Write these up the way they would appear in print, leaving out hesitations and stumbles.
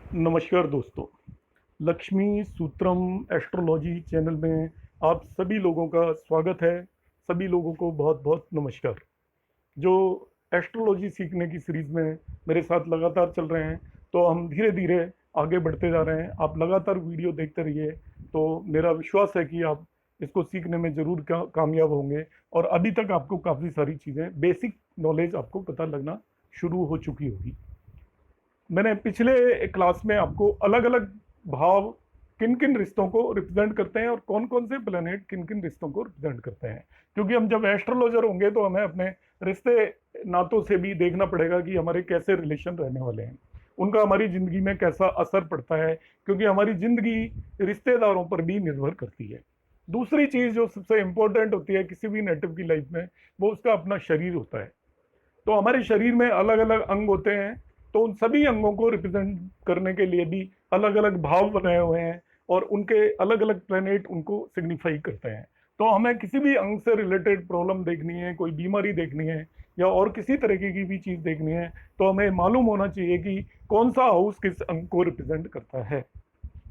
नमस्कार दोस्तों। Lakshmi सूत्रम astrology channel में आप सभी लोगों का स्वागत है। सभी लोगों को बहुत बहुत नमस्कार। जो एस्ट्रोलॉजी सीखने की सीरीज़ में मेरे साथ लगातार चल रहे हैं, तो हम धीरे धीरे आगे बढ़ते जा रहे हैं। आप लगातार वीडियो देखते रहिए, तो मेरा विश्वास है कि आप इसको सीखने में ज़रूर कामयाब होंगे। और अभी तक आपको काफ़ी सारी चीज़ें, बेसिक नॉलेज आपको पता लगना शुरू हो चुकी होगी। मैंने पिछले क्लास में आपको अलग अलग भाव किन किन रिश्तों को रिप्रेजेंट करते हैं और कौन कौन से प्लेनेट किन किन रिश्तों को रिप्रेजेंट करते हैं, क्योंकि हम जब एस्ट्रोलॉजर होंगे तो हमें अपने रिश्ते नातों से भी देखना पड़ेगा कि हमारे कैसे रिलेशन रहने वाले हैं, उनका हमारी ज़िंदगी में कैसा असर पड़ता है, क्योंकि हमारी ज़िंदगी रिश्तेदारों पर भी निर्भर करती है। दूसरी चीज़ जो सबसे इम्पोर्टेंट होती है किसी भी नेटिव की लाइफ में, वो उसका अपना शरीर होता है। तो हमारे शरीर में अलग अलग अंग होते हैं, तो उन सभी अंगों को रिप्रेजेंट करने के लिए भी अलग अलग भाव बनाए हुए हैं और उनके अलग अलग प्लेनेट उनको सिग्निफाई करते हैं। तो हमें किसी भी अंग से रिलेटेड प्रॉब्लम देखनी है, कोई बीमारी देखनी है या और किसी तरीके की भी चीज़ देखनी है, तो हमें मालूम होना चाहिए कि कौन सा हाउस किस अंग को रिप्रेजेंट करता है,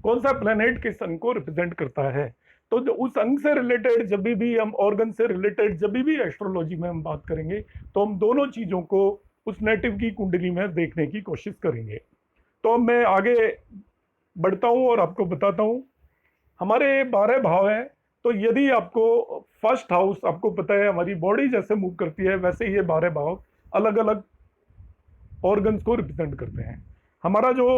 कौन सा प्लेनेट किस अंग को रिप्रेजेंट करता है। तो जो उस अंग से रिलेटेड जब भी हम ऑर्गन से रिलेटेड जब भी एस्ट्रोलॉजी में हम बात करेंगे, तो हम दोनों चीज़ों को उस नेटिव की कुंडली में देखने की कोशिश करेंगे। तो मैं आगे बढ़ता हूँ और आपको बताता हूँ। हमारे 12 भाव हैं। तो यदि आपको फर्स्ट हाउस, आपको पता है हमारी बॉडी जैसे मूव करती है, वैसे ये 12 भाव अलग अलग ऑर्गन्स को रिप्रेजेंट करते हैं। हमारा जो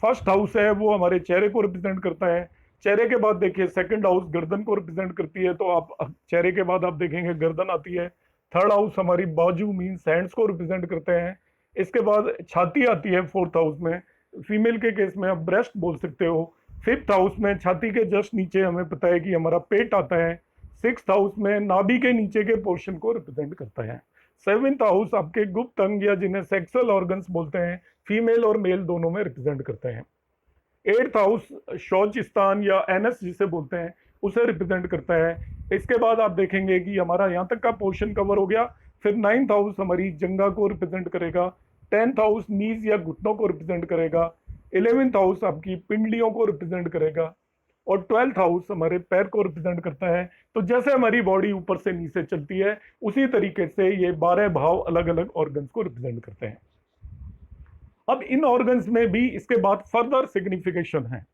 फर्स्ट हाउस है वो हमारे चेहरे को रिप्रेजेंट करता है। चेहरे के बाद देखिए सेकंड हाउस गर्दन को रिप्रेजेंट करती है, तो आप चेहरे के बाद आप देखेंगे गर्दन आती है। थर्ड हाउस हमारी बाजू मीन्स हैंड्स को रिप्रेजेंट करते हैं। इसके बाद छाती आती है फोर्थ हाउस में, फीमेल के केस में आप ब्रेस्ट बोल सकते हो। फिफ्थ हाउस में छाती के जस्ट नीचे हमें पता है कि हमारा पेट आता है। सिक्स्थ हाउस में नाभि के नीचे के पोर्शन को रिप्रेजेंट करता है। सेवेंथ हाउस आपके गुप्त अंग या जिन्हें सेक्सुअल ऑर्गन्स बोलते हैं, फीमेल और मेल दोनों में रिप्रेजेंट करते हैं। एट्थ हाउस शौच स्थान या एनएस जिसे बोलते हैं, उसे रिप्रेजेंट करता है। इसके बाद आप देखेंगे कि हमारा यहाँ तक का पोर्शन कवर हो गया। फिर नाइन्थ हाउस हमारी जंगा को रिप्रेजेंट करेगा। टेंथ हाउस नीज या घुटनों को रिप्रेजेंट करेगा। इलेवेंथ हाउस आपकी पिंडलियों को रिप्रेजेंट करेगा। और ट्वेल्थ हाउस हमारे पैर को रिप्रेजेंट करता है। तो जैसे हमारी बॉडी ऊपर से नीचे चलती है, उसी तरीके से ये 12 भाव अलग अलग ऑर्गन्स को रिप्रेजेंट करते हैं। अब इन ऑर्गन्स में भी इसके बाद फर्दर सिग्निफिकेशन है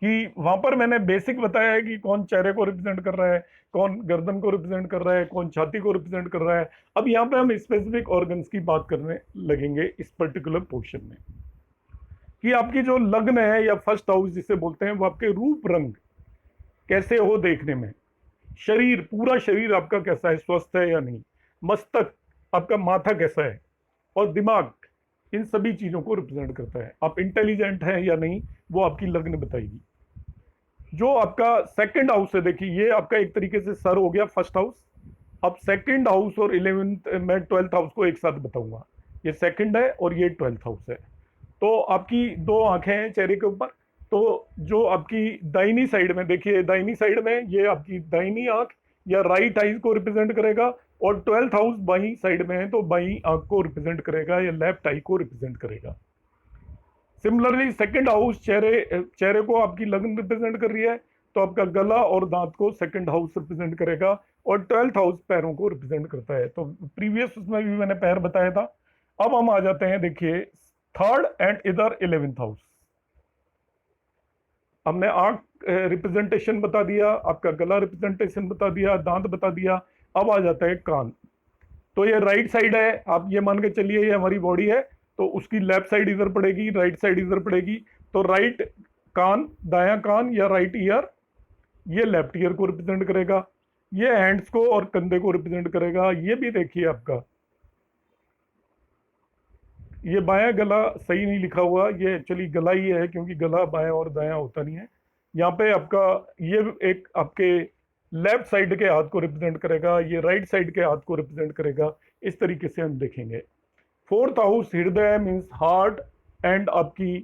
कि वहां पर मैंने बेसिक बताया है कि कौन चेहरे को रिप्रेजेंट कर रहा है, कौन गर्दन को रिप्रेजेंट कर रहा है, कौन छाती को रिप्रेजेंट कर रहा है। अब यहाँ पे हम स्पेसिफिक ऑर्गन्स की बात करने लगेंगे इस पर्टिकुलर पोर्शन में, कि आपकी जो लग्न है या फर्स्ट हाउस जिसे बोलते हैं, वो आपके रूप रंग कैसे हो देखने में, शरीर, पूरा शरीर आपका कैसा है, स्वस्थ है या नहीं, मस्तक, आपका माथा कैसा है, और दिमाग, इन सभी चीज़ों को रिप्रेजेंट करता है। आप इंटेलिजेंट हैं या नहीं, वो आपकी लग्न बताएगी। जो आपका सेकंड हाउस है, देखिए ये आपका एक तरीके से सर हो गया, फर्स्ट हाउस। अब सेकंड हाउस और 11th, मैं 12th हाउस को एक साथ बताऊंगा। ये सेकंड है और ये 12th हाउस है। तो आपकी दो आंखें हैं चेहरे के ऊपर। तो जो आपकी दाहिनी साइड में, देखिए दाहिनी साइड में ये आपकी दाहिनी आंख या राइट आईज को रिप्रेजेंट करेगा, और 12th हाउस बाई साइड में है तो बाई आंख को रिप्रेजेंट करेगा या लेफ्ट आई को रिप्रेजेंट करेगा। सिमिलरली सेकंड हाउस चेहरे को आपकी लगन रिप्रेजेंट कर रही है, तो आपका गला और दांत को सेकंड हाउस रिप्रेजेंट करेगा। और 12th हाउस पैरों को रिप्रेजेंट करता है। तो प्रीवियस उसमें भी मैंने पैर बताया था। अब हम आ जाते हैं, देखिए थर्ड एंड इधर 11th हाउस। हमने आंख रिप्रेजेंटेशन बता दिया, आपका गला रिप्रेजेंटेशन बता दिया, दांत बता दिया। अब आ जाता है कान। तो ये राइट साइड है, आप ये मान के चलिए ये हमारी बॉडी है, तो उसकी लेफ्ट साइड इधर पड़ेगी, राइट साइड इधर पड़ेगी। तो राइट कान, दायां कान या राइट ईयर, ये लेफ्ट ईयर को रिप्रेजेंट करेगा। ये हैंड्स को और कंधे को रिप्रेजेंट करेगा। ये भी देखिए आपका ये बायां गला सही नहीं लिखा हुआ, ये एक्चुअली गला ही है, क्योंकि गला बायां और दायां होता नहीं है। यहाँ पे आपका ये एक आपके लेफ्ट साइड के हाथ को रिप्रेजेंट करेगा, ये राइट साइड के हाथ को रिप्रेजेंट करेगा। इस तरीके से हम देखेंगे। फोर्थ हाउस हृदय मीन्स हार्ट एंड आपकी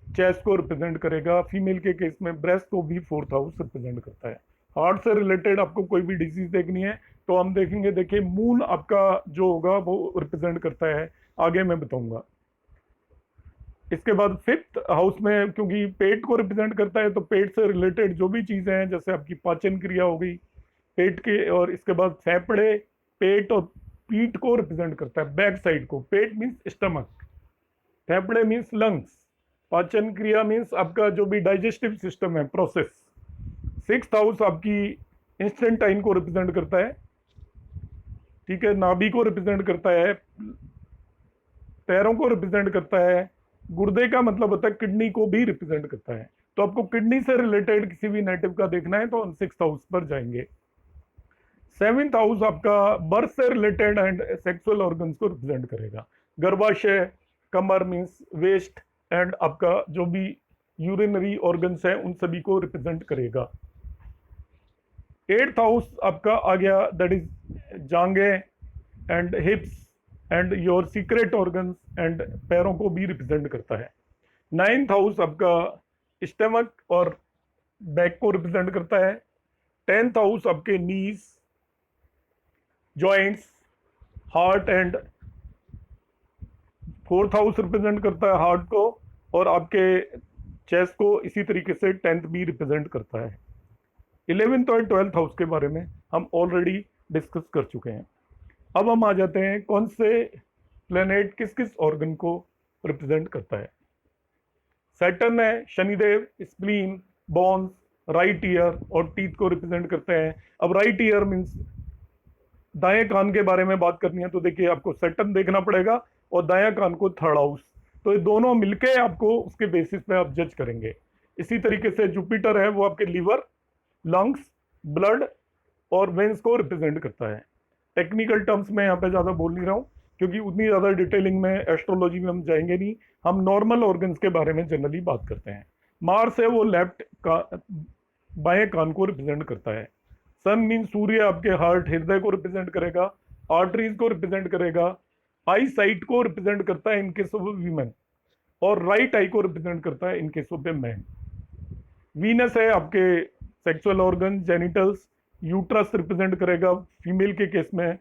चेस्ट को रिप्रेजेंट करेगा। फीमेल के केस में ब्रेस्ट को भी फोर्थ हाउस रिप्रेजेंट करता है। हार्ट से रिलेटेड आपको कोई भी डिजीज देखनी है तो हम देखेंगे, देखिए मून आपका जो होगा वो रिप्रेजेंट करता है, आगे मैं बताऊंगा। इसके बाद फिफ्थ हाउस में, क्योंकि पेट को रिप्रेजेंट करता है, तो पेट से रिलेटेड जो भी चीज़ें हैं, जैसे आपकी पाचन क्रिया हो गई पेट के, और इसके बाद फेफड़े, पेट और पीठ को रिप्रेजेंट करता है, बैक साइड को। पेट मीन्स स्टमक, फेफड़े मीन्स लंग्स, पाचन क्रिया मीन्स आपका जो भी डाइजेस्टिव सिस्टम है, प्रोसेस। सिक्स्थ हाउस आपकी इंस्टेंटाइन को रिप्रेजेंट करता है, ठीक है, नाभि को रिप्रेजेंट करता है, पैरों को रिप्रेजेंट करता है, गुर्दे का मतलब होता है किडनी को भी रिप्रेजेंट करता है। तो आपको किडनी से रिलेटेड किसी भी नेटिव का देखना है तो हम सिक्स्थ हाउस पर जाएंगे। सेवेंथ हाउस आपका बर्थ से रिलेटेड एंड सेक्सुअल ऑर्गन्स को रिप्रेजेंट करेगा। गर्भाशय, कमर मीन्स वेस्ट, एंड आपका जो भी यूरिनरी ऑर्गन्स है उन सभी को रिप्रेजेंट करेगा। एट्थ हाउस आपका आ गया, दैट इज जांगे and hips and your secret organs, and पैरों को भी रिप्रेजेंट करता है। नाइन्थ हाउस आपका स्टमक और बैक को रिप्रेजेंट करता है। टेंथ हाउस आपके knees, joints, heart, and fourth house represent करता है हार्ट को, और आपके चेस्ट को इसी तरीके से टेंथ भी रिप्रेजेंट करता है। 11th और 12th हाउस के बारे में हम ऑलरेडी डिस्कस कर चुके हैं। अब हम आ जाते हैं कौन से प्लेनेट किस किस ऑर्गन को रिप्रेजेंट करता है। सैटर्न है Shanidev, spleen, bones, right year और टीथ को रिप्रेजेंट करते हैं। अब राइट ईयर मीन्स दाएं कान के बारे में बात करनी है, तो देखिए आपको सैटर्न देखना पड़ेगा और दायां कान को थर्ड हाउस, तो ये दोनों मिलके आपको उसके बेसिस पे आप जज करेंगे। इसी तरीके से जुपिटर है, वो आपके लीवर, लंग्स, ब्लड और वेंस को रिप्रेजेंट करता है। टेक्निकल टर्म्स में यहाँ पे ज़्यादा बोल नहीं रहा हूँ, क्योंकि उतनी ज़्यादा डिटेलिंग में एस्ट्रोलॉजी में हम जाएंगे नहीं, हम नॉर्मल ऑर्गन्स के बारे में जनरली बात करते हैं। मार्स है, वो लेफ्ट का बाएं कान को रिप्रेजेंट करता है। सन मीन सूर्य आपके हार्ट, हृदय को रिप्रेजेंट करेगा, आर्टरीज को रिप्रेजेंट करेगा, आई साइट को रिप्रेजेंट करता है इन केस ऑफ वीमेन, और राइट आई को रिप्रेजेंट करता है in case of a man. Venus है आपके sexual organ, genitals, uterus represent करेगा फीमेल के केस में।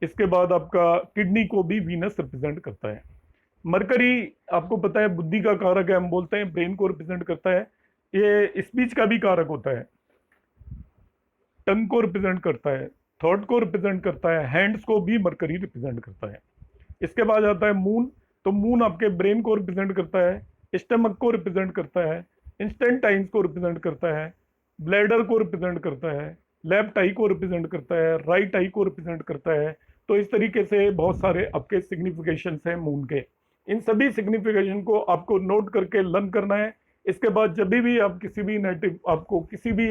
इसके बाद आपका किडनी को भी वीनस रिप्रेजेंट करता है। मरकरी आपको पता है बुद्धि का कारक है, हम बोलते हैं ब्रेन को रिप्रेजेंट करता है, ये स्पीच का भी कारक होता है, टंग को रिप्रेजेंट करता है, थॉट को रिप्रेजेंट करता है, हैंड्स को भी मरकरी रिप्रेजेंट करता है। इसके बाद आता है मून, तो मून आपके ब्रेन को रिप्रेजेंट करता है, स्टमक को रिप्रेजेंट करता है, इंस्टेंटाइन्स को रिप्रेजेंट करता है, ब्लैडर को रिप्रेजेंट करता है, लेफ्ट आई को रिप्रेजेंट करता है, राइट आई को रिप्रेजेंट करता है। तो इस तरीके से बहुत सारे आपके सिग्निफिकेशंस हैं मून के। इन सभी सिग्निफिकेशन को आपको नोट करके लर्न करना है। इसके बाद जब भी आप किसी भी नेटिव आपको किसी भी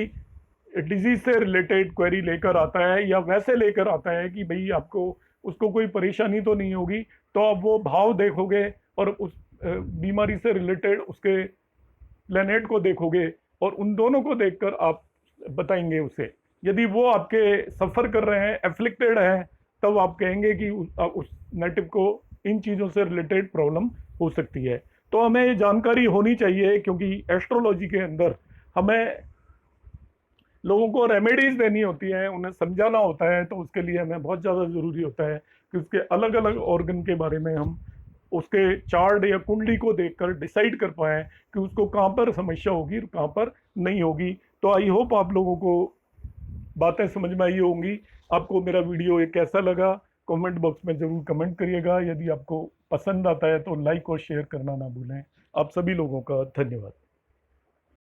डिजीज से रिलेटेड क्वेरी लेकर आता है, या वैसे लेकर आता है कि भाई आपको उसको कोई परेशानी तो नहीं होगी, तो आप वो भाव देखोगे और उस बीमारी से रिलेटेड उसके प्लेनेट को देखोगे, और उन दोनों को देखकर आप बताएंगे उसे। यदि वो आपके सफ़र कर रहे हैं, एफ्लिक्टेड हैं, तब आप कहेंगे कि उस नेटिव को इन चीज़ों से रिलेटेड प्रॉब्लम हो सकती है। तो हमें ये जानकारी होनी चाहिए, क्योंकि एस्ट्रोलॉजी के अंदर हमें लोगों को रेमेडीज देनी होती है, उन्हें समझाना होता है, तो उसके लिए हमें बहुत ज़्यादा ज़रूरी होता है कि उसके अलग अलग ऑर्गन के बारे में हम उसके चार्ट या कुंडली को देखकर डिसाइड कर पाएँ कि उसको कहाँ पर समस्या होगी और कहाँ पर नहीं होगी। तो आई होप आप लोगों को बातें समझ में आई होंगी। आपको मेरा वीडियो ये कैसा लगा कमेंट बॉक्स में ज़रूर कमेंट करिएगा। यदि आपको पसंद आता है तो लाइक और शेयर करना ना भूलें। आप सभी लोगों का धन्यवाद।